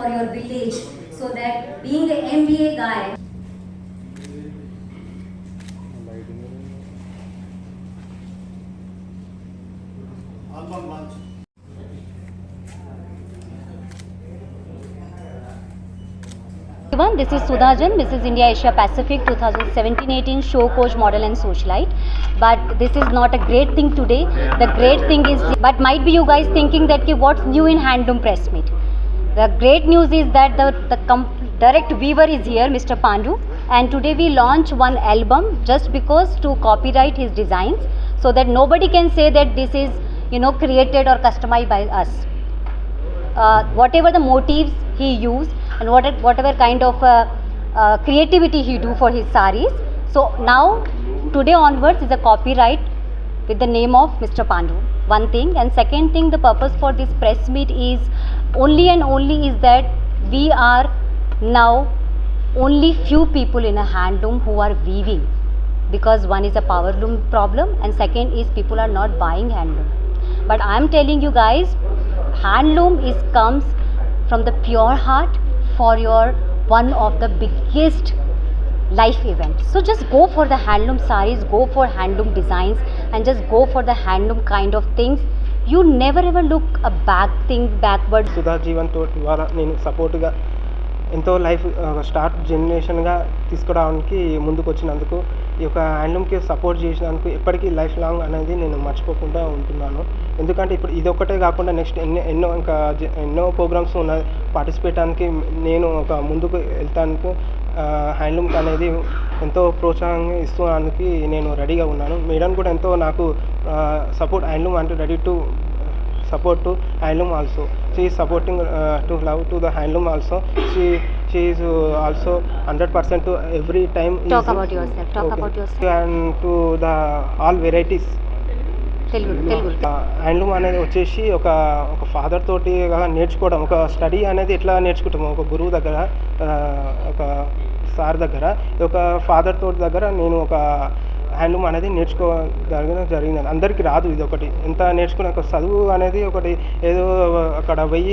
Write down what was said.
for your village, so that being an MBA guy. Everyone, this is Sudhajan, Mrs. India Asia Pacific 2017-18 show coach model and socialite. But this is not a great thing today. The great thing is, but might be you guys thinking that what's new in handloom press meet. The great news is that the direct weaver is here, Mr. Pandu, and today we launch one album just because to copyright his designs, so that nobody can say that this is created or customized by us. Whatever the motifs he used and whatever kind of creativity he do for his saris. So now today onwards is a copyright with the name of Mr. Pandu. One thing, and second thing, the purpose for this press meet is only and only is that we are now only few people in a handloom who are weaving, because one is a power loom problem and second is people are not buying handloom. But I am telling you guys, handloom comes from the pure heart for your one of the biggest life event. So just go for the handloom sarees, go for handloom designs, and just go for the handloom kind of things. You never ever look a backward. Sudha Jeevan తోటి ద్వారా నేను సపోర్ట్గా ఎంతో life start జనరేషన్గా తీసుకురావడానికి ముందుకు వచ్చినందుకు, ఈ యొక్క హ్యాండ్లూమ్కి సపోర్ట్ చేసినందుకు ఎప్పటికీ లైఫ్ లాంగ్ అనేది నేను మర్చిపోకుండా ఉంటున్నాను. ఎందుకంటే ఇప్పుడు ఇదొక్కటే కాకుండా నెక్స్ట్ ఎన్నో ప్రోగ్రామ్స్ ఉన్నాయి పార్టిసిపేట్ అవడానికి, నేను ఒక ముందుకు వెళ్తానికి హ్యాండ్లూమ్కి అనేది ఎంతో ప్రోత్సాహంగా ఇస్తున్నందుకు నేను రెడీగా ఉన్నాను. మేడం కూడా ఎంతో నాకు సపోర్ట్ హ్యాండ్లూమ్ అంటే ready to support to handloom also. She is supporting to love to the handloom also. She is also 100% to every time. Talk about yourself. Talk about yourself. And to the all varieties. Telugu. Handloom అనేది వచ్చేసి ఒక father తోటి నేర్చుకోవడం, ఒక study అనేది ఎట్లా నేర్చుకుంటాము ఒక గురువు దగ్గర, ఒక సార్ దగ్గర, ఒక ఫాదర్ తోటి దగ్గర నేను ఒక హ్యాండ్లూమ్ అనేది జరిగినది. అందరికీ రాదు ఇది ఒకటి, ఎంత నేర్చుకున్న ఒక చదువు అనేది ఒకటి ఏదో అక్కడ పోయి